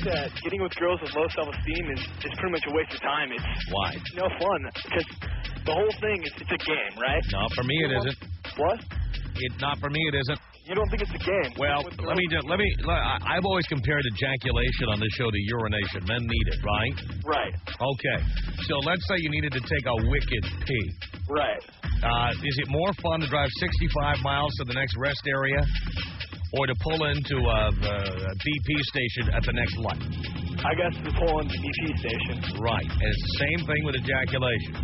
that getting with girls with low self-esteem is pretty much a waste of time. Why? It's no fun because the whole thing is it's a game, right? No, for me it isn't. What? Not for me it isn't. You don't think it's a game? Well, I've always compared ejaculation on this show to urination. Men need it, right? Right. Okay. So let's say you needed to take a wicked pee. Right. Is it more fun to drive 65 miles to the next rest area or to pull into a BP station at the next light? I guess to pull into BP station. Right. And it's the same thing with ejaculation.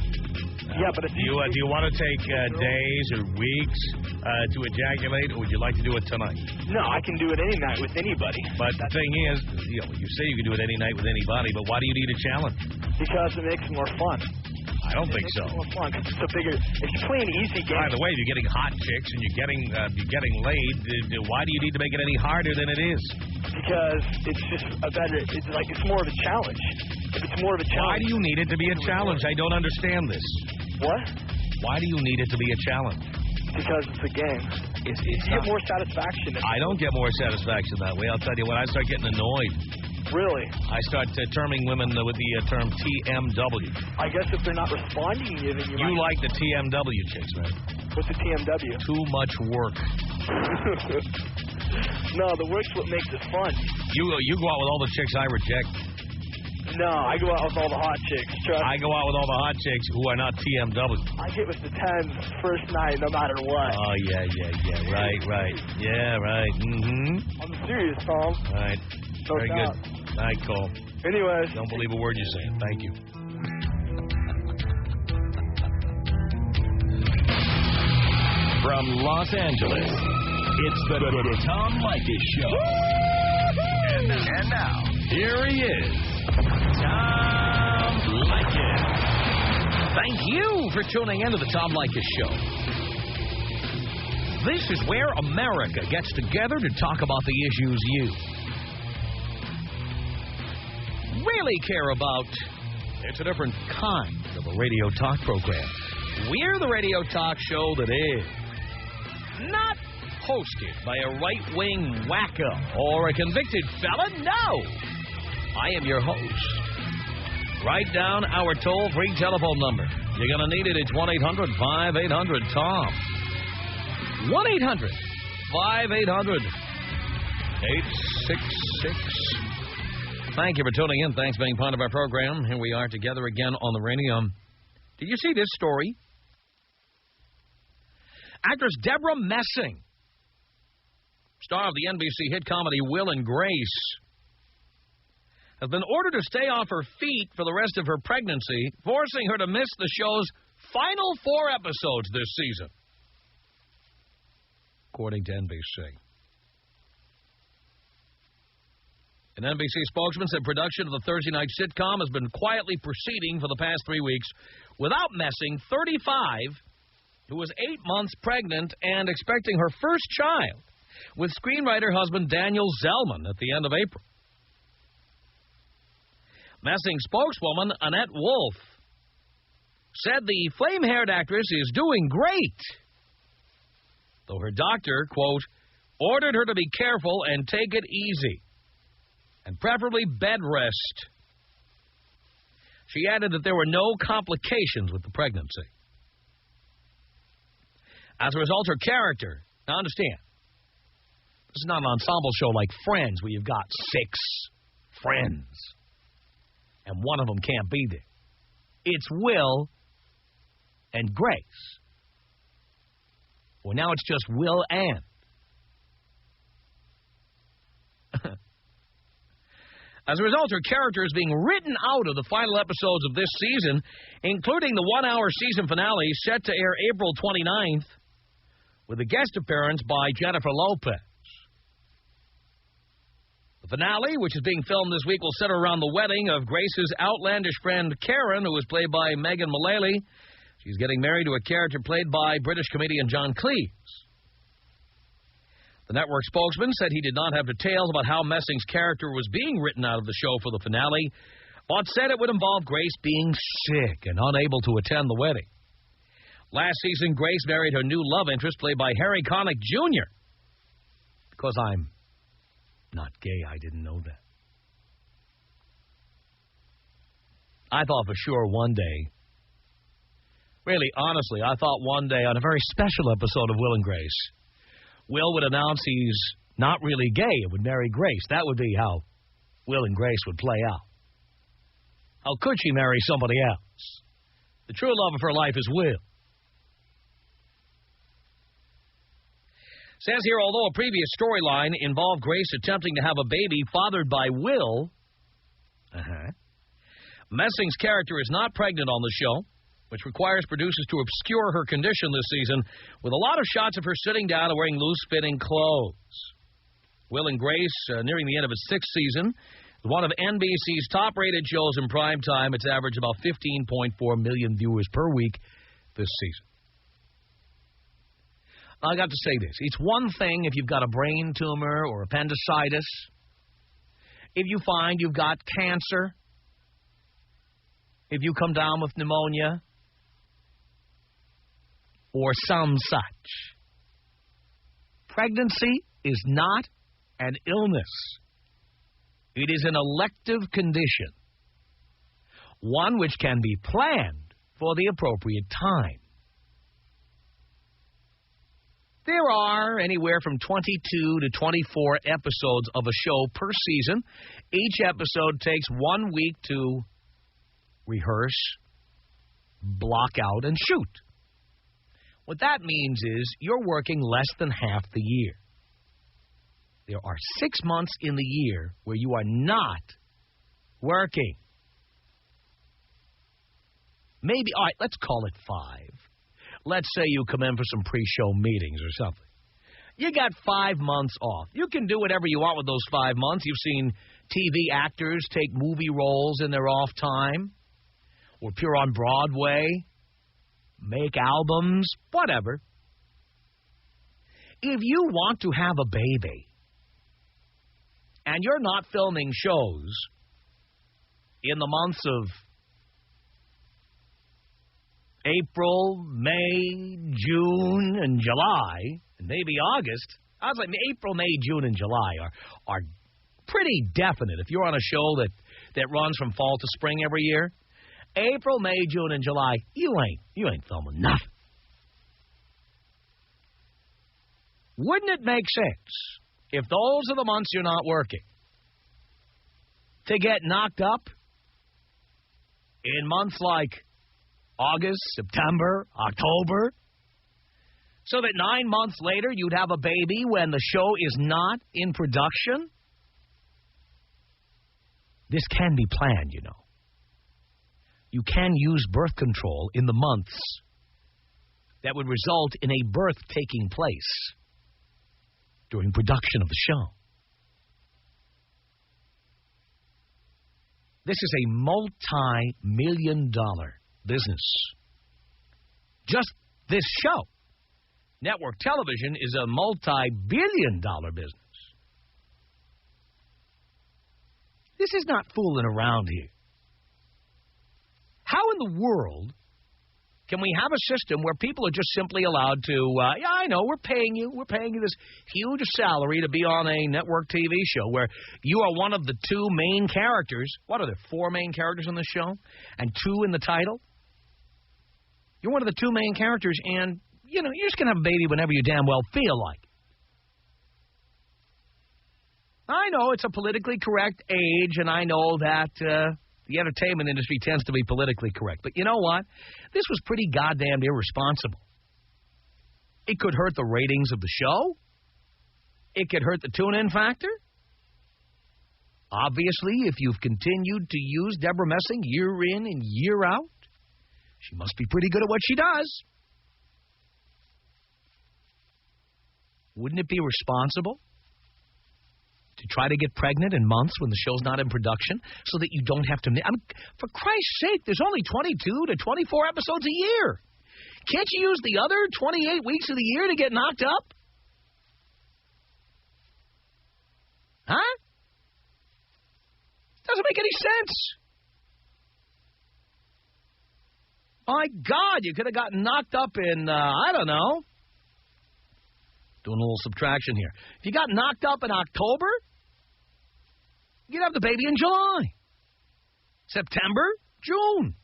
Yeah, but if do you want to take days or weeks to ejaculate, or would you like to do it tonight? No, I can do it any night with anybody. But the thing is, you say you can do it any night with anybody, but why do you need a challenge? Because it makes it more fun. I don't think so. It's more fun because it's a bigger. If you play an easy game. By the way, if you're getting hot chicks and you're getting laid, why do you need to make it any harder than it is? Because it's just a better. It's more of a challenge. If it's more of a challenge. Why do you need it to be a challenge? I don't understand this. What? Why do you need it to be a challenge? Because it's a game. You get more satisfaction. I don't get more satisfaction that way. I'll tell you when I start getting annoyed. Really? I start terming women with the term TMW. I guess if they're not responding to you, then you like the TMW chicks, right? What's the TMW? Too much work. No, the work's what makes it fun. You go out with all the chicks I reject. No, I go out with all the hot chicks. Trust I go out with all the hot chicks who are not TMW. I get with the 10s first night, no matter what. Oh, yeah. Right. Yeah, right. Mm-hmm. I'm serious, Tom. Right. No Very doubt. good. All right, Cole. Anyways. Don't believe a word you're saying. Thank you. From Los Angeles, it's the Tom Leykis Show. And now, here he is, Tom Leykis. Thank you for tuning in to the Tom Leykis Show. This is where America gets together to talk about the issues you really care about. It's a different kind of a radio talk program. We're the radio talk show that is not hosted by a right-wing wacko or a convicted felon. No! I am your host. Write down our toll-free telephone number. You're going to need it. It's 1-800-5800-TOM. 1-800-5800-866. Thank you for tuning in. Thanks for being part of our program. Here we are together again on the radio. Did you see this story? Actress Deborah Messing, star of the NBC hit comedy Will and Grace, has been ordered to stay off her feet for the rest of her pregnancy, forcing her to miss the show's final 4 episodes this season, according to NBC. An NBC spokesman said production of the Thursday night sitcom has been quietly proceeding for the past 3 weeks without Messing, 35, who was 8 months pregnant and expecting her first child with screenwriter husband Daniel Zellman at the end of April. Messing spokeswoman Annette Wolf said the flame-haired actress is doing great, though her doctor, quote, ordered her to be careful and take it easy, and preferably bed rest. She added that there were no complications with the pregnancy. As a result, her character, now understand, this is not an ensemble show like Friends where you've got 6 friends and one of them can't be there. It's Will and Grace. Well, now it's just Will and. As a result, her character is being written out of the final episodes of this season, including the 1-hour season finale set to air April 29th, with a guest appearance by Jennifer Lopez. The finale, which is being filmed this week, will center around the wedding of Grace's outlandish friend Karen, who is played by Megan Mullally. She's getting married to a character played by British comedian John Cleese. The network spokesman said he did not have details about how Messing's character was being written out of the show for the finale, but said it would involve Grace being sick and unable to attend the wedding. Last season, Grace married her new love interest, played by Harry Connick Jr. Because I'm not gay, I didn't know that. I thought for sure one day, really, honestly, I thought one day on a very special episode of Will and Grace, Will would announce he's not really gay and would marry Grace. That would be how Will and Grace would play out. How could she marry somebody else? The true love of her life is Will. Says here, although a previous storyline involved Grace attempting to have a baby fathered by Will, Messing's character is not pregnant on the show, which requires producers to obscure her condition this season with a lot of shots of her sitting down and wearing loose-fitting clothes. Will and Grace, nearing the end of its 6th season, one of NBC's top-rated shows in prime time. It's averaged about 15.4 million viewers per week this season. I got to say this. It's one thing if you've got a brain tumor or appendicitis. If you find you've got cancer. If you come down with pneumonia. Or some such. Pregnancy is not an illness. It is an elective condition. One which can be planned for the appropriate time. There are anywhere from 22 to 24 episodes of a show per season. Each episode takes 1 week to rehearse, block out, and shoot. What that means is you're working less than half the year. There are 6 months in the year where you are not working. Maybe, all right, let's call it 5. Let's say you come in for some pre-show meetings or something. You got 5 months off. You can do whatever you want with those 5 months. You've seen TV actors take movie roles in their off time, or appear on Broadway, make albums, whatever. If you want to have a baby, and you're not filming shows in the months of April, May, June, and July, and maybe August. I was like, April, May, June, and July are pretty definite. If you're on a show that runs from fall to spring every year, April, May, June, and July, you ain't filming nothing. Wouldn't it make sense, if those are the months you're not working, to get knocked up in months like August, September, October, so that 9 months later you'd have a baby when the show is not in production? This can be planned, you know. You can use birth control in the months that would result in a birth taking place during production of the show. This is a multi-million-dollar business. Just this show. Network television is a multi-billion-dollar business. This is not fooling around here. How in the world can we have a system where people are just simply allowed to, yeah, I know, we're paying you this huge salary to be on a network TV show where you are one of the 2 main characters. What are there, 4 main characters on the show? And 2 in the title? You're one of the 2 main characters, and, you know, you're just going to have a baby whenever you damn well feel like it. I know it's a politically correct age, and I know that the entertainment industry tends to be politically correct. But you know what? This was pretty goddamn irresponsible. It could hurt the ratings of the show. It could hurt the tune-in factor. Obviously, if you've continued to use Deborah Messing year in and year out, she must be pretty good at what she does. Wouldn't it be responsible to try to get pregnant in months when the show's not in production so that you don't have to... I mean, for Christ's sake, there's only 22 to 24 episodes a year. Can't you use the other 28 weeks of the year to get knocked up? Huh? Doesn't make any sense. My God, you could have gotten knocked up in, I don't know. Doing a little subtraction here. If you got knocked up in October, you'd have the baby in July. September, June.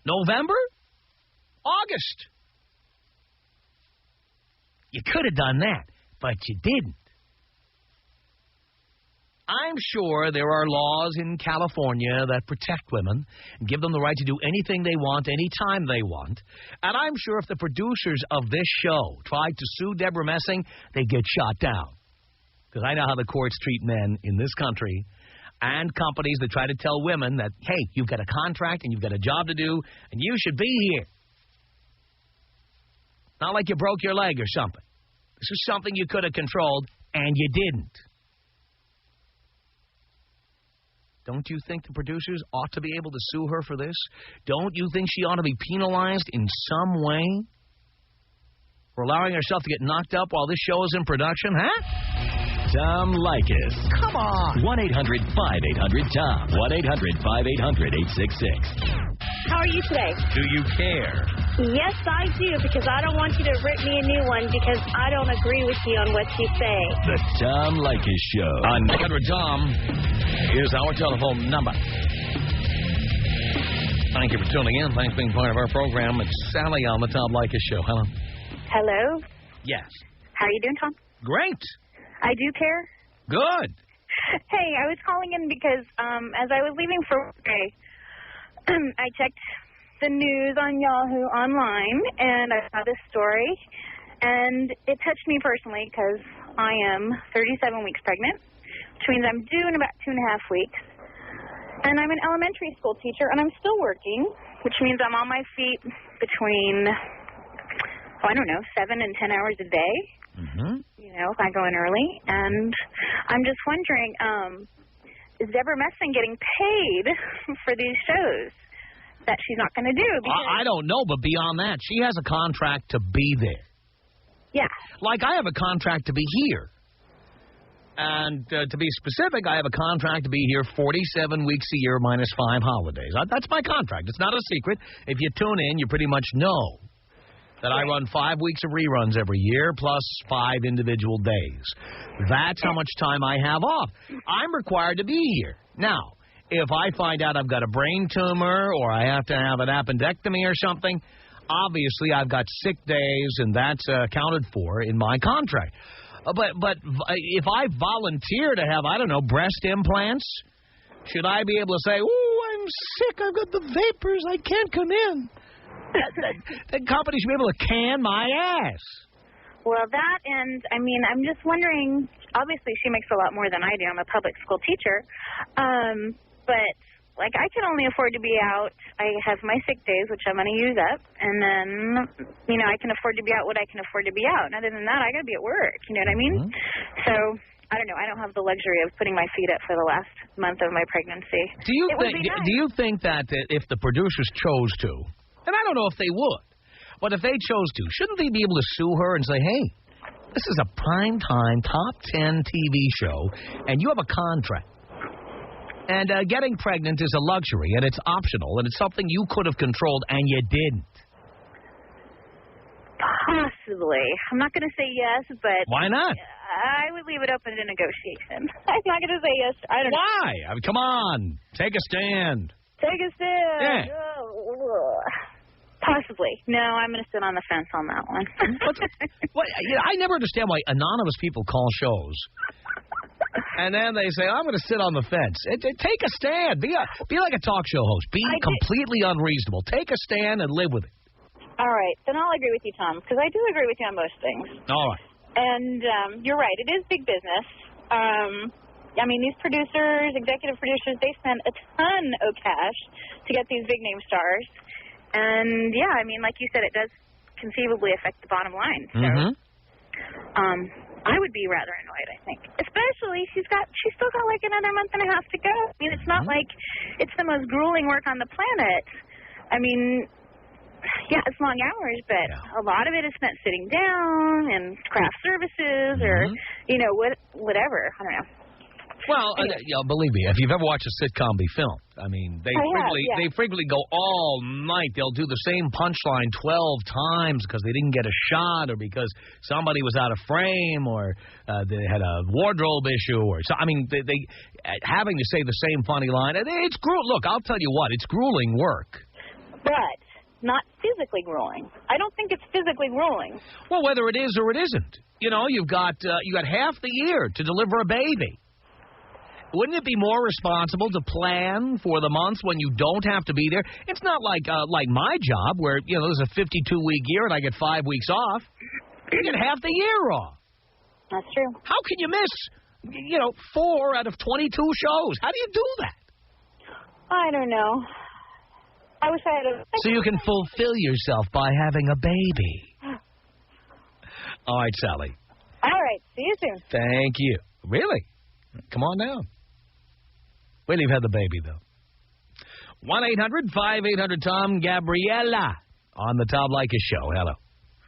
November? August. You could have done that, but you didn't. I'm sure there are laws in California that protect women and give them the right to do anything they want, anytime they want. And I'm sure if the producers of this show tried to sue Deborah Messing, they'd get shot down. Because I know how the courts treat men in this country and companies that try to tell women that, hey, you've got a contract and you've got a job to do and you should be here. Not like you broke your leg or something. This is something you could have controlled and you didn't. Don't you think the producers ought to be able to sue her for this? Don't you think she ought to be penalized in some way for allowing herself to get knocked up while this show is in production, huh? Tom Leykis. Come on. 1-800-5800-TOM. 1-800-5800-866. How are you today? Do you care? Yes, I do, because I don't want you to rip me a new one because I don't agree with you on what you say. The Tom Leykis Show. On 100 Tom, here's our telephone number. Thank you for tuning in. Thanks for being part of our program. It's Sally on the Tom Leykis Show. Hello. Hello? Yes. How are you doing, Tom? Great. I do care. Good. Hey, I was calling in because as I was leaving for work, I checked the news on Yahoo online, and I saw this story, and it touched me personally because I am 37 weeks pregnant, which means I'm due in about 2.5 weeks, and I'm an elementary school teacher, and I'm still working, which means I'm on my feet between, 7 and 10 hours a day. Mm-hmm. You know, if I go in early, and I'm just wondering, is Deborah Messing getting paid for these shows that she's not going to do? I don't know, but beyond that, she has a contract to be there. Yeah. Like I have a contract to be here. And to be specific, I have a contract to be here 47 weeks a year minus 5 holidays. That's my contract. It's not a secret. If you tune in, you pretty much know that I run 5 weeks of reruns every year plus 5 individual days. That's how much time I have off. I'm required to be here. Now, if I find out I've got a brain tumor or I have to have an appendectomy or something, obviously I've got sick days and that's accounted for in my contract. But if I volunteer to have, breast implants, should I be able to say, oh, I'm sick, I've got the vapors, I can't come in? The company should be able to can my ass. Well, that, and, I'm just wondering, obviously she makes a lot more than I do. I'm a public school teacher. But, I can only afford to be out. I have my sick days, which I'm going to use up. And then, I can afford to be out what I can afford to be out. And other than that, I got to be at work. You know what I mean? Mm-hmm. So, I don't know. I don't have the luxury of putting my feet up for the last month of my pregnancy. Do you think that if the producers chose to, and I don't know if they would, but if they chose to, shouldn't they be able to sue her and say, hey, this is a primetime top 10 TV show, and you have a contract. And getting pregnant is a luxury, and it's optional, and it's something you could have controlled, and you didn't. Possibly. I'm not going to say yes, but... Why not? I would leave it open to negotiation. I'm not going to say yes. I don't know. Why? Come on. Take a stand. Take a stand. Yeah. Possibly. No, I'm going to sit on the fence on that one. I never understand why anonymous people call shows. And then they say, I'm going to sit on the fence. Take a stand. Be like a talk show host. Be completely unreasonable. Take a stand and live with it. All right. Then I'll agree with you, Tom, because I do agree with you on most things. All right. And you're right. It is big business. These producers, executive producers, they spend a ton of cash to get these big-name stars. And, yeah, like you said, it does conceivably affect the bottom line. So, I would be rather annoyed, I think. Especially, she's still got another month and a half to go. It's not like it's the most grueling work on the planet. Yeah, it's long hours, but a lot of it is spent sitting down and craft services or, whatever. I don't know. Well, believe me, if you've ever watched a sitcom be filmed, I mean, they frequently go all night. They'll do the same punchline 12 times because they didn't get a shot, or because somebody was out of frame, or they had a wardrobe issue, or so. I mean, they having to say the same funny line. It's grueling. Look, I'll tell you what, it's grueling work. But not physically grueling. I don't think it's physically grueling. Well, whether it is or it isn't, you've got half the year to deliver a baby. Wouldn't it be more responsible to plan for the months when you don't have to be there? It's not like my job where, there's a 52-week year and I get 5 weeks off. You get half the year off. That's true. How can you miss, 4 out of 22 shows? How do you do that? I don't know. I wish I had a... So you can fulfill yourself by having a baby. All right, Sally. All right. See you soon. Thank you. Really? Come on down. Wait till you've had the baby, though. 1-800-5800-TOM. Gabriella on the Tom Leykis Show. Hello.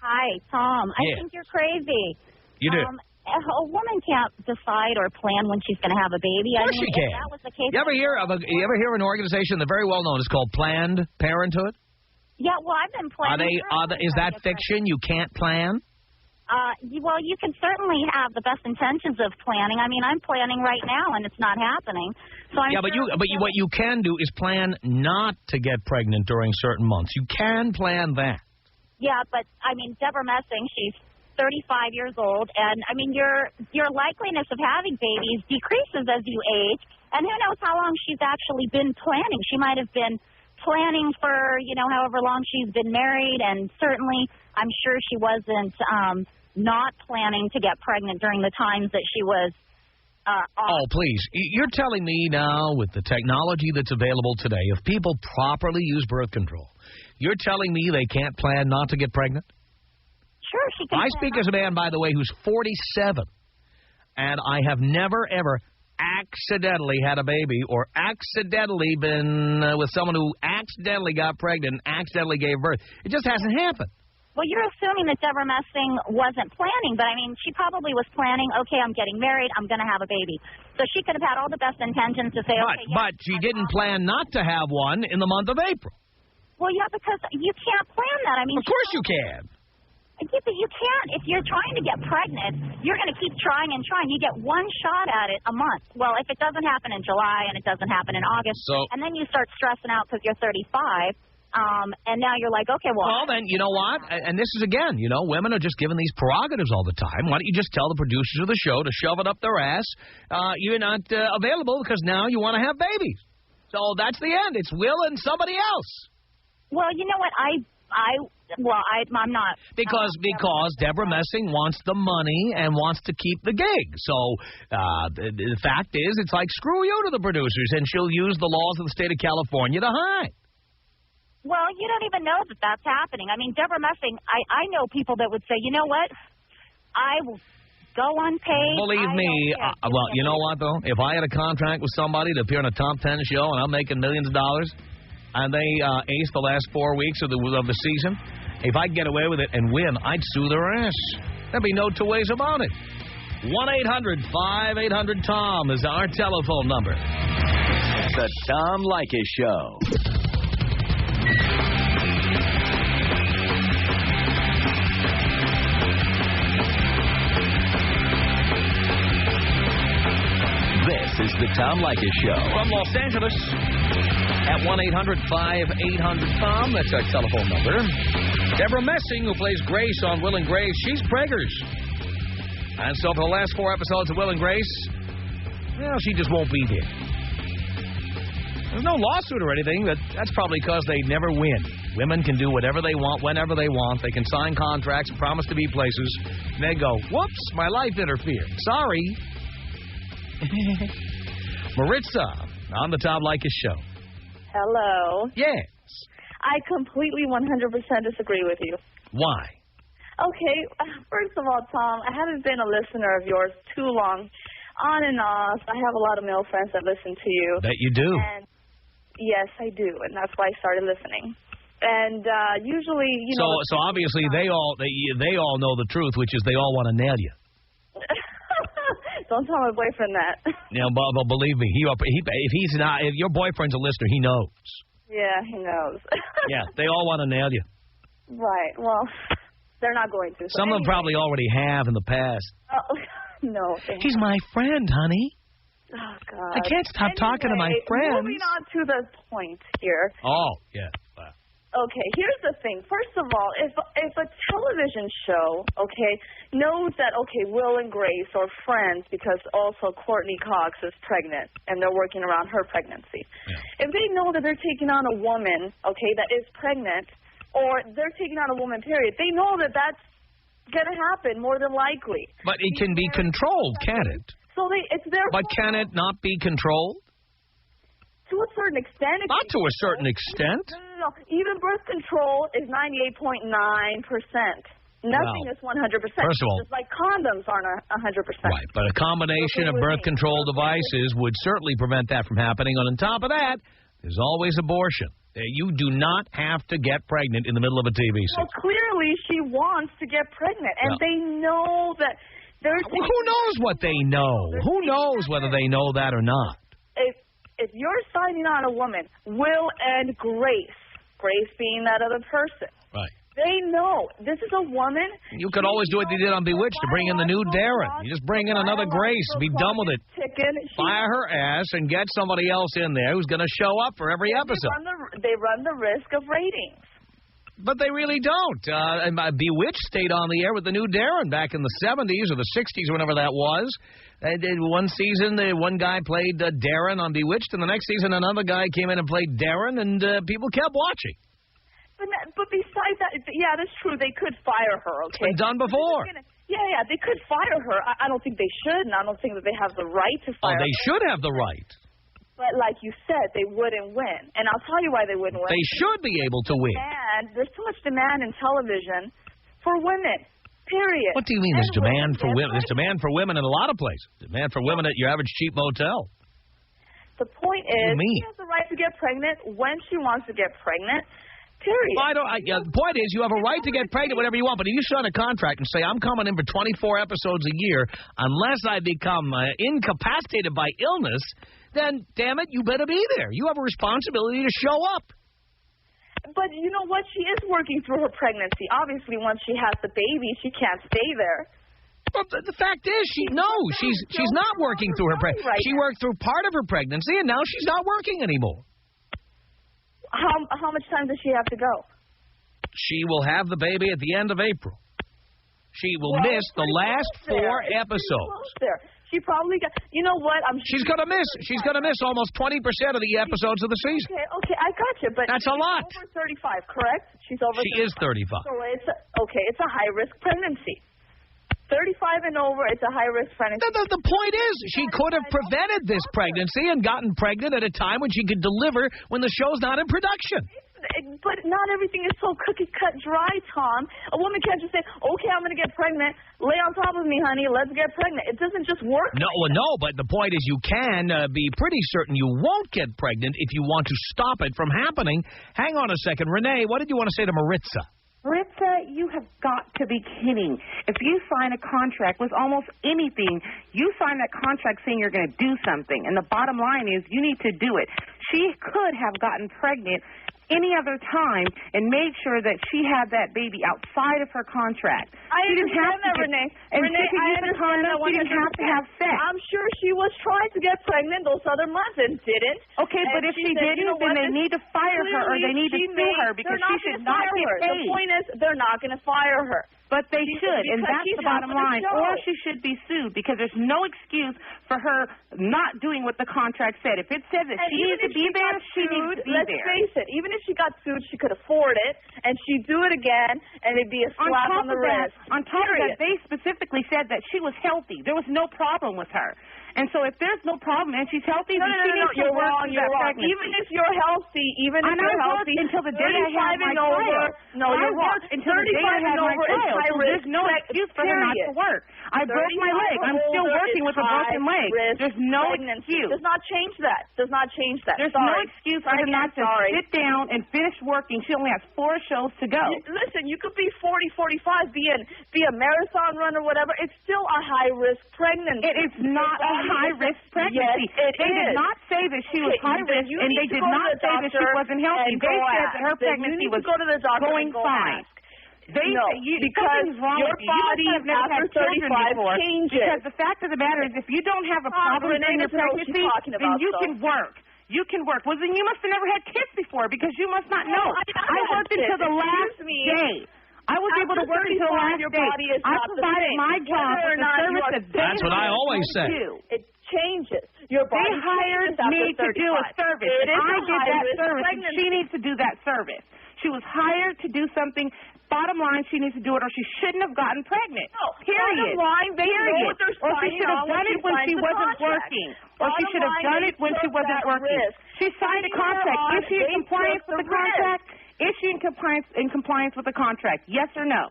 Hi, Tom. I think you're crazy. You do? A woman can't decide or plan when she's going to have a baby. Of course she can. If that was the case, you ever hear of an organization that's very well known? It's called Planned Parenthood. Yeah, well, I've been planning. Is that fiction? You can't plan? Well, you can certainly have the best intentions of planning. I mean, I'm planning right now, and it's not happening. So but what you can do is plan not to get pregnant during certain months. You can plan that. Yeah, but I mean, Deborah Messing, she's 35 years old, and I mean, your likeliness of having babies decreases as you age, and who knows how long she's actually been planning. She might have been planning for, however long she's been married, and certainly I'm sure she wasn't not planning to get pregnant during the times that she was off. Oh, please. You're telling me now, with the technology that's available today, if people properly use birth control, you're telling me they can't plan not to get pregnant? Sure, she can. I speak as a man, by the way, who's 47, and I have never, ever accidentally had a baby or accidentally been with someone who accidentally got pregnant and accidentally gave birth. It just hasn't happened. Well, you're assuming that Deborah Messing wasn't planning, but I mean, she probably was planning, okay, I'm getting married, I'm going to have a baby. So she could have had all the best intentions to say, But she didn't plan not to have one in the month of April. Well, yeah, because you can't plan that. I mean, of course you can. Yeah, but you can't. If you're trying to get pregnant, you're going to keep trying and trying. You get one shot at it a month. Well, if it doesn't happen in July and it doesn't happen in August, and then you start stressing out because you're 35, and now you're like, okay, well, then, you know what? And this is, again, women are just given these prerogatives all the time. Why don't you just tell the producers of the show to shove it up their ass? You're not available because now you want to have babies. So that's the end. It's Will and somebody else. Well, you know what? I'm not. Because Deborah Messing wants the money and wants to keep the gig. So the fact is, it's like, screw you to the producers, and she'll use the laws of the state of California to hide. Well, you don't even know that that's happening. I mean, Deborah Messing, I know people that would say, you know what? I will go unpaid. Believe me. Well, you know what, though? If I had a contract with somebody to appear on a top 10 show and I'm making millions of dollars, and they ace the last 4 weeks of the season, if I get away with it and win, I'd sue their ass. There'd be no two ways about it. 1-800-5800-TOM is our telephone number. The Tom Leykis Show. This is the Tom Leykis Show. From Los Angeles. At 1-800-5800-TOM. That's our telephone number. Deborah Messing, who plays Grace on Will and Grace, she's preggers. And so for the last 4 episodes of Will and Grace, well, she just won't be there. There's no lawsuit or anything. That's probably because they never win. Women can do whatever they want, whenever they want. They can sign contracts and promise to be places. And they go, whoops, my life interfered. Sorry. Maritza on the Tom Leykis Show. Hello. Yes. I completely 100% disagree with you. Why? Okay, first of all, Tom, I haven't been a listener of yours too long. On and off, I have a lot of male friends that listen to you. That you do. And yes, I do, and that's why I started listening. And usually, So obviously they all know the truth, which is they all want to nail you. Don't tell my boyfriend that. Now, but believe me, if your boyfriend's a listener, he knows. Yeah, he knows. Yeah, they all want to nail you. Right. Well, they're not going to. So Some of them probably already have in the past. Oh, no. He's my friend, honey. Oh, God. I can't stop talking to my friends. Moving on to the point here. Oh, yeah. Okay, here's the thing. First of all, if a television show, knows that, Will and Grace are friends because also Courtney Cox is pregnant and they're working around her pregnancy. Yeah. If they know that they're taking on a woman, that is pregnant, or they're taking on a woman, period, they know that that's going to happen more than likely. But it can be controlled, can't it? So it's their But can it not be controlled? To a certain extent. Not to a certain extent. No. Even birth control is 98.9%. Nothing is 100%. First of all, just like condoms aren't 100%. Right, but a combination of birth control devices would certainly prevent that from happening. And on top of that, there's always abortion. You do not have to get pregnant in the middle of a TV season. Well, clearly she wants to get pregnant, and they know that they're... Who knows what they know? Who knows whether they know that or not? If you're signing on a woman, Will and Grace being that other person, right? They know this is a woman. You could always do what they did on Bewitched to bring in the new Darren. You just bring in another Grace. Be done with it. Fire her ass and get somebody else in there who's going to show up for every episode. They run the risk of ratings. But they really don't. Bewitched stayed on the air with the new Darren back in the 70s or the 60s, whenever that was. They did one season, one guy played Darren on Bewitched, and the next season another guy came in and played Darren, and people kept watching. But besides that, yeah, that's true. They could fire her, It's been done before. Yeah, they could fire her. I don't think they should, and I don't think that they have the right to fire her. They should have the right. But like you said, they wouldn't win. And I'll tell you why they wouldn't win. They should be able to win. And there's too much demand in television for women, period. What do you mean there's demand for women? There's demand for women in a lot of places. Demand for women at your average cheap motel. The point is, she has the right to get pregnant when she wants to get pregnant, period. The point is, you have a right to get pregnant whenever you want, but if you sign a contract and say, I'm coming in for 24 episodes a year, unless I become incapacitated by illness, then, damn it, you better be there. You have a responsibility to show up. But you know what? She is working through her pregnancy. Obviously, once she has the baby, she can't stay there. Well, the fact is, she's not working through her pregnancy. She worked through part of her pregnancy, and now she's not working anymore. How much time does she have to go? She will have the baby at the end of April. She will miss the last 4 episodes. She probably got. You know what? She's gonna miss almost 20% of the episodes of the season. Okay, I got you. But that's a lot. Over 35, correct? She's over. She is 35. So it's a high risk pregnancy. 35 and over, it's a high risk pregnancy. The point is, she could have prevented this pregnancy and gotten pregnant at a time when she could deliver when the show's not in production. But not everything is so cookie-cut dry, Tom. A woman can't just say, okay, I'm going to get pregnant. Lay on top of me, honey. Let's get pregnant. It doesn't just work. No, but the point is you can be pretty certain you won't get pregnant if you want to stop it from happening. Hang on a second. Renee, what did you want to say to Maritza? Maritza, you have got to be kidding. If you sign a contract with almost anything, you sign that contract saying you're going to do something. And the bottom line is you need to do it. She could have gotten pregnant any other time and made sure that she had that baby outside of her contract. I understand that, Renee. Renee, I understand that. She didn't have to have sex. I'm sure she was trying to get pregnant those other months and didn't. Okay, but if she didn't, then they need to fire her or they need to sue her because she should not get paid. The point is, they're not going to fire her. But they should, and that's the bottom line. Or she should be sued because there's no excuse for her not doing what the contract said. If it says that she needs to be there, she needs to be there. Let's face it, even if she got sued, she could afford it, and she'd do it again, and it'd be a slap on the wrist. On top of that, they specifically said that she was healthy. There was no problem with her. And so if there's no problem and she's healthy, no, you're wrong. Pregnancy. Even if you're healthy, until the day I had my child. No, you're wrong. Until the day I had my child. So there's no excuse for her not to work. I broke my leg. I'm still working with a broken leg. There's no excuse. Does not change that. There's no excuse for her not to sit down and finish working. She only has 4 shows to go. Listen, you could be 40, 45, be a marathon runner, whatever. It's still a high-risk pregnancy. It is not a high-risk pregnancy. Yes, they did not say that she was high-risk, and they did not say that she wasn't healthy. They said that her pregnancy was going fine. Because your body after 35 changes. Because the fact of the matter is, if you don't have a problem during your pregnancy, then you can work. You can work. Well, then you must have never had kids before because you must not know. I worked until the last day. I was able to work until the last day. I provided my job with the service that they That's what I always say. It changes. Your body they hired me to do a service. I did that service, and she needs to do that service. She was hired to do something. Bottom line, she needs to do it, or she shouldn't have gotten pregnant. No, period. Bottom line, they know what they're or she should have done it when she wasn't working. Or she should have done it when she wasn't working. She signed a contract. Is she in compliance with the contract? Is she in compliance with the contract? Yes or no?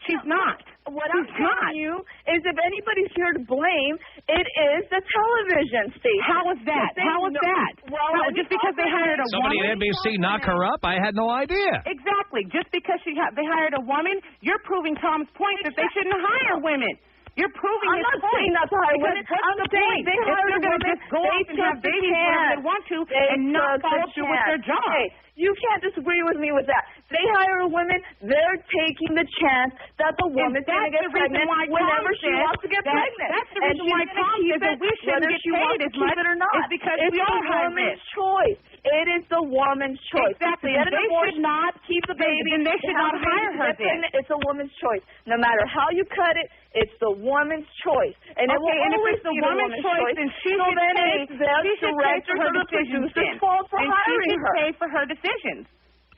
She's not. What I'm telling you is if anybody's here to blame, it is the television station. How is that? How is that? Well, just because they hired a somebody woman? at NBC knock her up? I had no idea. Exactly. Just because they hired a woman, you're proving Tom's point that they shouldn't hire women. You're proving I'm not saying not to hire women. I'm saying they hired women. Just go off and have babies whenever they want to and not follow through with their job. Hey, you can't disagree with me with that. They hire women. They're taking the chance that the woman's going to get pregnant whenever she wants to get pregnant. That's the reason why Tom says that we shouldn't get paid as much or not. It's because it's we are the woman's choice. It is the woman's choice. Exactly. They should not keep the baby. And they should not hire her then. It's a woman's choice. No matter how you cut it, it's the woman's choice. And it will always be the woman's choice. Then she should pay. It's their director or the producer's fault for hiring her. Pay for her decisions.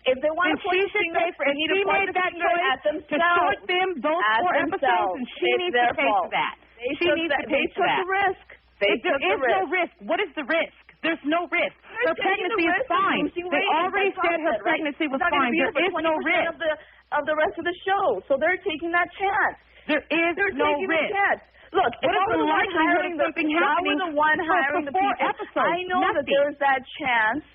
If they want to point fingers, they need to point the finger at themselves. To short them those 4 episodes, and she needs to pay for that. She needs to pay for that. They took the risk. There is no risk. What is the risk? There's no risk. Her pregnancy is fine. They already said her pregnancy was fine. There is no risk. Of the rest of the show, so they're taking that chance. There is no risk. Look, what is the likelihood of something happening the one hiring the people? I know that there's that chance.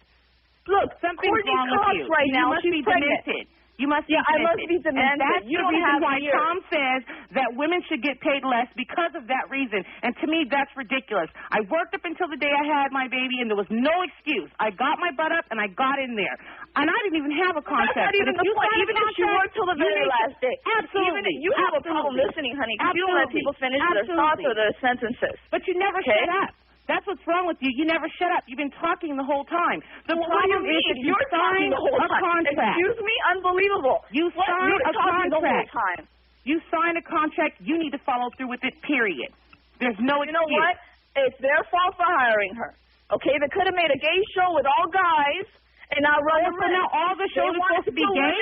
Look, something's wrong with you. Right now, you must be demented. You must be I must be demented. And that's the reason why Tom says that women should get paid less because of that reason. And to me, that's ridiculous. I worked up until the day I had my baby, and there was no excuse. I got my butt up, and I got in there. And I didn't even have a contract. That's not even the point. Even if you worked till the very last day. Absolutely. You have a problem listening, honey, because you don't let people finish their thoughts or their sentences. But you never shut up. That's what's wrong with you. You never shut up. You've been talking the whole time. The problem is that you signed a contract. Excuse me? Unbelievable. You signed a contract. The whole time. You signed a contract. You need to follow through with it, period. There's no excuse. You know what? It's their fault for hiring her. Okay? They could have made a gay show with all guys and not run so now all the shows are supposed to be gay?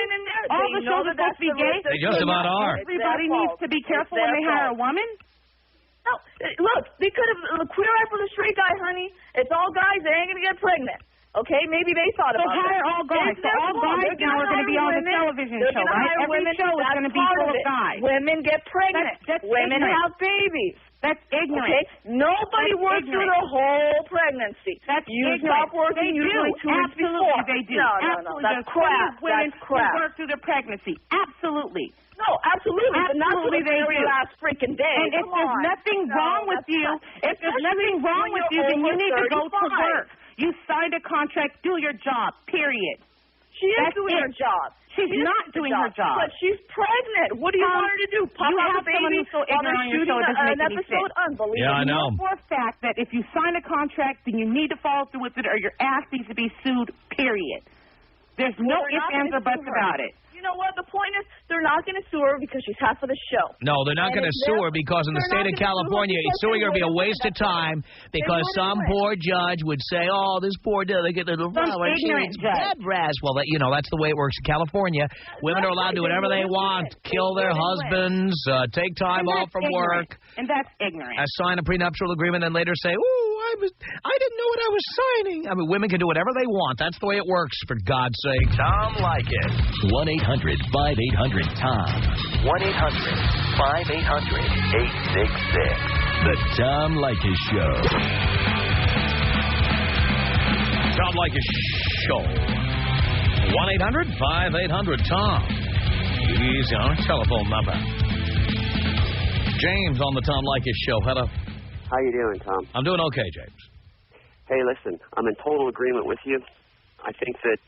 All the shows are supposed to be gay? They just about are. Everybody needs to be careful when they hire a woman? No, look, they could have Queer Eye for the Straight Guy, honey. It's all guys. They ain't going to get pregnant. Okay, maybe they thought about it. So hire all guys. So all guys now are going to be on the television show, right? Every show is going to be full of guys. Women get pregnant. That's women have babies. That's ignorant. Okay? Nobody works through the whole pregnancy. That's you ignorant. Stop working usually 2 weeks before. Absolutely, they do. No. That's crap. Women who work through their pregnancy. Absolutely. No, absolutely. But not to the very last freaking day. And if there's nothing wrong with you, then you need to go to work. You signed a contract. Do your job, period. She is doing her job. She's not doing her job. But she's pregnant. What do you want her to do? Pop out the baby so ignorant on your show, it doesn't make any sense. Unbelievable. Yeah, I know. You know for a fact that if you sign a contract, then you need to follow through with it, or your ass needs to be sued, period. There's no ifs, ands, or buts about it. You know what? The point is, they're not going to sue her because she's half of the show. No, they're not going to sue her because in the state of California, suing her would be a waste of time because some poor judge would say, "Oh, this poor delegate little flower, she eats bed rest." Well, that's the way it works in California. Women are allowed to do whatever they want, kill their husbands, take time off from work, and that's ignorant. Sign a prenuptial agreement, and later say, "Oh, I didn't know what I was signing." I mean, women can do whatever they want. That's the way it works, for God's sake. Tom Leykis. 1-800-5800-TOM. 1-800-5800-866. The Tom Leykis Show. Tom Leykis Show. 1-800-5800-TOM. He's our telephone number. James on the Tom Leykis Show. Hello. How you doing, Tom? I'm doing okay, James. Hey, listen, I'm in total agreement with you. I think that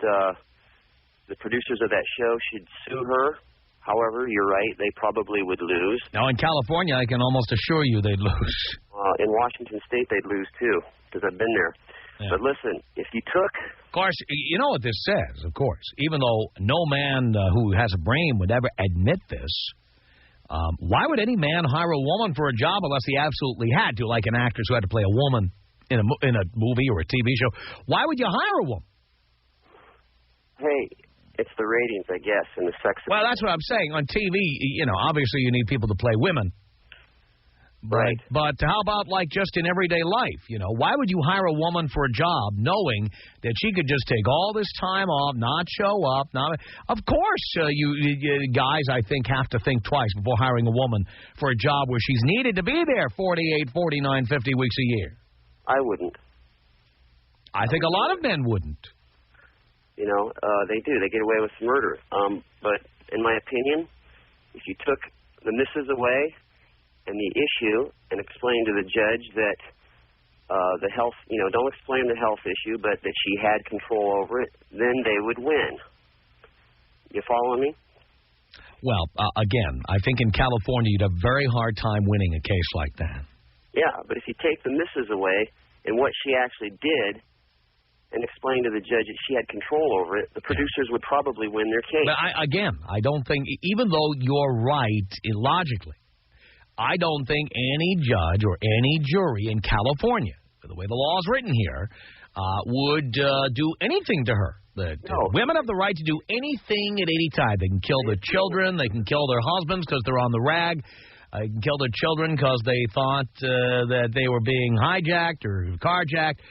the producers of that show should sue her. However, you're right, they probably would lose. Now, in California, I can almost assure you they'd lose. In Washington State, they'd lose, too, because I've been there. Yeah. But listen, if you took... Of course, you know what this says, of course. Even though no man who has a brain would ever admit this, why would any man hire a woman for a job unless he absolutely had to, like an actress who had to play a woman in a movie or a TV show? Why would you hire a woman? Hey, it's the ratings, I guess, and the sex. Well, that's what I'm saying. On TV, obviously you need people to play women. Right. But how about, like, just in everyday life? Why would you hire a woman for a job knowing that she could just take all this time off, not show up? Of course, you guys, I think, have to think twice before hiring a woman for a job where she's needed to be there 48, 49, 50 weeks a year. I wouldn't. I think a lot of men wouldn't. They do. They get away with murder. But in my opinion, if you took the missus away and the issue and explained to the judge that the health, don't explain the health issue, but that she had control over it, then they would win. You follow me? Well, again, I think in California you'd have a very hard time winning a case like that. Yeah, but if you take the missus away and what she actually did and explain to the judge that she had control over it, the producers would probably win their case. But I don't think, even though you're right logically, I don't think any judge or any jury in California, the way the law is written here, would do anything to her. Women have the right to do anything at any time. They can kill their children. They can kill their husbands because they're on the rag. They can kill their children because they thought that they were being hijacked or carjacked.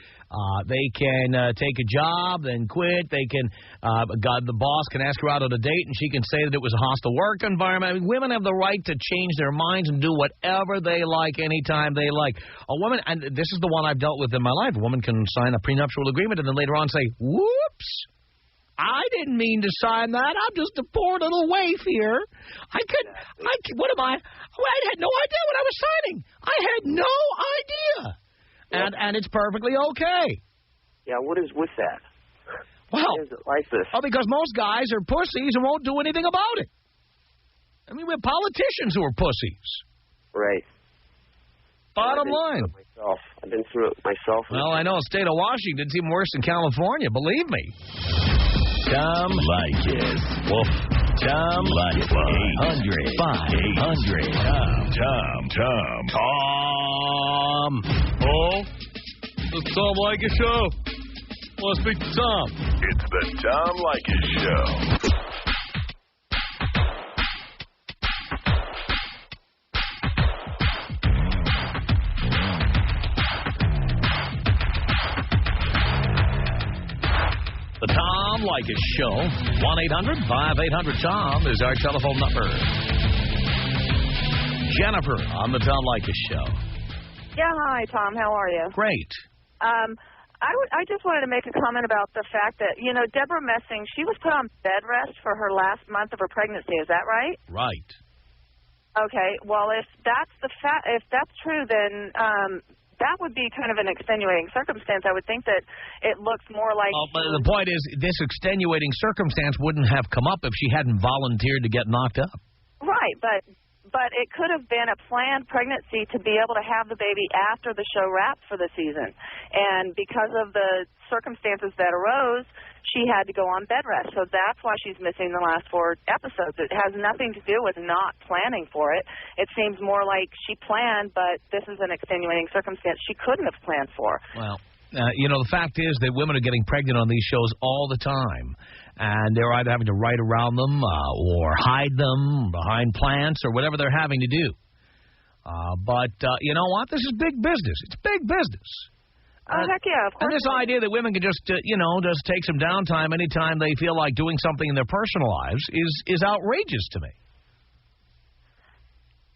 They can take a job, then quit. They can, the boss can ask her out on a date, and she can say that it was a hostile work environment. I mean, women have the right to change their minds and do whatever they like anytime they like. A woman, and this is the one I've dealt with in my life, a woman can sign a prenuptial agreement and then later on say, whoops, I didn't mean to sign that. I'm just a poor little waif here. What am I? I had no idea what I was signing. I had no idea. And it's perfectly okay. Yeah, what is with that? Well, why is it like this? Well, because most guys are pussies and won't do anything about it. I mean, we have politicians who are pussies. Right. Bottom line. I've been through it myself. Well, I know the state of Washington's even worse than California, believe me. Tom Leykis. Woof. Tom Leykis. 800-5800. Tom. Oh, the Tom Leykis Show. Want to speak to Tom? It's the Tom Leykis Show. The Tom Leykis Show. 1-800-5800-TOM is our telephone number. Jennifer on the Tom Leykis Show. Yeah, hi, Tom. How are you? Great. I just wanted to make a comment about the fact that, Deborah Messing, she was put on bed rest for her last month of her pregnancy. Is that right? Right. Okay. Well, if that's true, then that would be kind of an extenuating circumstance. I would think that it looks more like... But the point is, this extenuating circumstance wouldn't have come up if she hadn't volunteered to get knocked up. Right, but But it could have been a planned pregnancy to be able to have the baby after the show wrapped for the season. And because of the circumstances that arose, she had to go on bed rest. So that's why she's missing the last 4 episodes. It has nothing to do with not planning for it. It seems more like she planned, but this is an extenuating circumstance she couldn't have planned for. Well, the fact is that women are getting pregnant on these shows all the time. And they're either having to write around them or hide them behind plants or whatever they're having to do. But you know what? This is big business. It's big business. Oh, heck yeah, of course. And this idea that women can just, just take some downtime anytime they feel like doing something in their personal lives is outrageous to me.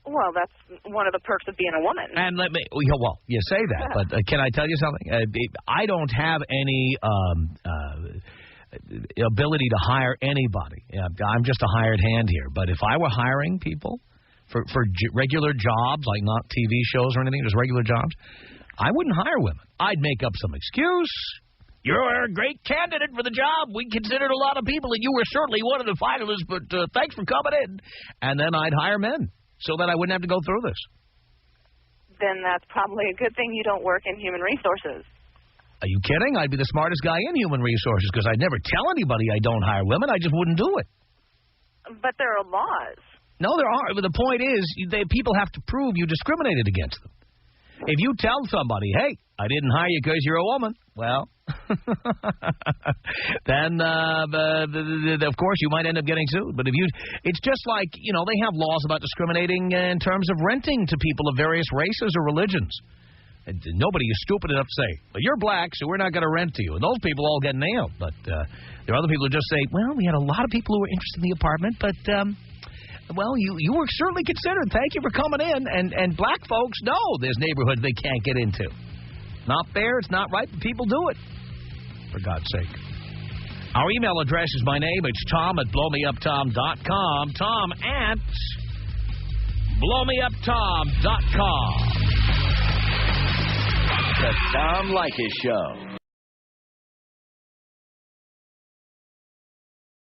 Well, that's one of the perks of being a woman. And you say that, but can I tell you something? I don't have any ability to hire anybody. I'm just a hired hand here. But if I were hiring people for regular jobs, like not TV shows or anything, just regular jobs, I wouldn't hire women. I'd make up some excuse. You're a great candidate for the job. We considered a lot of people, and you were certainly one of the finalists, but thanks for coming in. And then I'd hire men so that I wouldn't have to go through this. Then that's probably a good thing you don't work in human resources. Are you kidding? I'd be the smartest guy in human resources because I'd never tell anybody I don't hire women. I just wouldn't do it. But there are laws. No, there are. But the point is, people have to prove you discriminated against them. If you tell somebody, hey, I didn't hire you because you're a woman, well, then, of course, you might end up getting sued. But it's just like, they have laws about discriminating in terms of renting to people of various races or religions. And nobody is stupid enough to say, well, you're black, so we're not going to rent to you. And those people all get nailed. But there are other people who just say, well, we had a lot of people who were interested in the apartment, but, you were certainly considered. Thank you for coming in. And black folks know there's neighborhoods they can't get into. Not fair, it's not right, but people do it. For God's sake. Our email address is my name. It's Tom@blowmeuptom.com. Tom@blowmeuptom.com. The Tom Leykis Show.